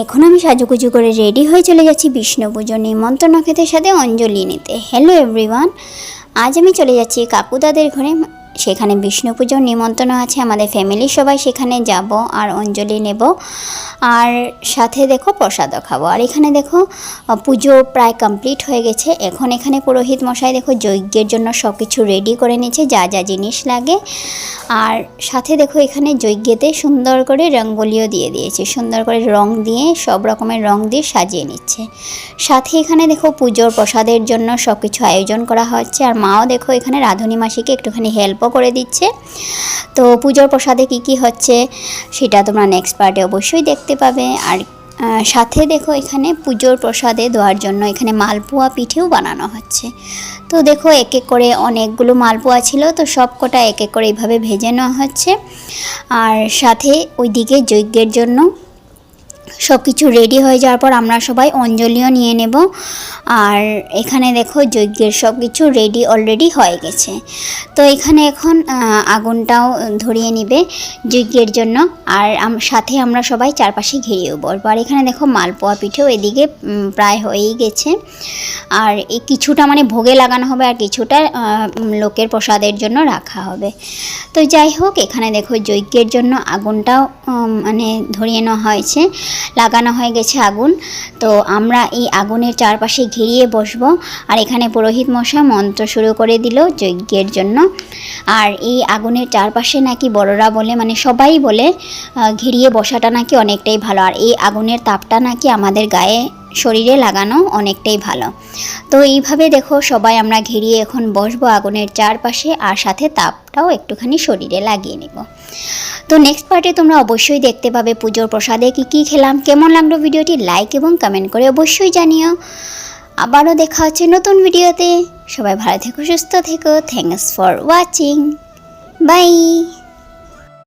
এখন আমি সাজুগুজু করে রেডি হয়ে চলে যাচ্ছি বিষ্ণু পুজোর নিমন্ত্রণ খেতে সাথে অঞ্জলি নিতে। হ্যালো এভরিওয়ান, আজ আমি চলে যাচ্ছি কাকুদাদের ঘরে। সেখানে বিষ্ণু পুজোর নিমন্ত্রণ আছে, আমাদের ফ্যামিলি সবাই সেখানে যাব আর অঞ্জলি নেব, আর সাথে দেখো প্রসাদও খাবো। আর এখানে দেখো পুজো প্রায় কমপ্লিট হয়ে গেছে। এখন এখানে পুরোহিত মশাই দেখো যজ্ঞের জন্য সব কিছু রেডি করে নিচ্ছে, যা যা জিনিস লাগে। আর সাথে দেখো এখানে যজ্ঞেতে সুন্দর করে রঙ্গোলিও দিয়ে দিয়েছে, সুন্দর করে রং দিয়ে সব রকমের রং দিয়ে সাজিয়ে নিচ্ছে। সাথে এখানে দেখো পুজোর প্রসাদের জন্য সব কিছু আয়োজন করা হচ্ছে, আর মাও দেখো এখানে রাঁধুনি মাসিকে একটুখানি হেল্পও করে দিচ্ছে। তো পুজোর প্রসাদে কি হচ্ছে সেটা তোমরা নেক্সট পার্টে অবশ্যই দেখতে পাবে। আর সাথে দেখো এখানে পুজোর প্রসাদে দেওয়ার জন্য এখানে মালপোয়া পিঠেও বানানো হচ্ছে। তো দেখো এক এক করে অনেকগুলো মালপোয়া ছিল, তো সব কটা এক এক করে এইভাবে ভেজে নেওয়া হচ্ছে। আর সাথে ওইদিকে যজ্ঞের জন্য সব কিছু রেডি হয়ে যাওয়ার পর আমরা সবাই অঞ্জলিও নিয়ে নেব। আর এখানে দেখো যজ্ঞের সব কিছু রেডি অলরেডি হয়ে গেছে। তো এখানে এখন আগুনটাও ধরিয়ে নিবে যজ্ঞের জন্য, আর সাথে আমরা সবাই চারপাশে ঘিরেও বসবো। আর এখানে দেখো মালপোয়া পিঠেও এদিকে প্রায় হয়েই গেছে। আর এই কিছুটা মানে ভোগে লাগানো হবে, আর কিছুটা লোকের প্রসাদের জন্য রাখা হবে। তো যাই হোক, এখানে দেখো যজ্ঞের জন্য আগুনটাও মানে ধরিয়ে নেওয়া হয়েছে, লাগানো হয়ে গেছে আগুন। তো আমরা এই আগুনের চারপাশে ঘিরিয়ে বসবো। আর এখানে পুরোহিত মশাই মন্ত্র শুরু করে দিল যজ্ঞের জন্য। আর এই আগুনের চারপাশে নাকি বড়রা বলে, মানে সবাই বলে, ঘিরিয়ে বসাটা নাকি অনেকটাই ভালো। আর এই আগুনের তাপটা নাকি আমাদের গায়ে শরীরে লাগানো অনেকটাই ভালো। তো এইভাবে দেখো সবাই আমরা ঘিরিয়ে এখন বসবো আগুনের চারপাশে, আর সাথে তাপটাও একটুখানি শরীরে লাগিয়ে নেব। তো নেক্সট পার্টে তোমরা অবশ্যই দেখতে পাবে পুজোর প্রসাদে কি খেলাম। কেমন লাগলো ভিডিওটি লাইক এবং কমেন্ট করে অবশ্যই জানিও। আবারও দেখা হচ্ছে নতুন ভিডিওতে। সবাই ভালো থেকো, সুস্থ থেকো। Thanks for watching, by.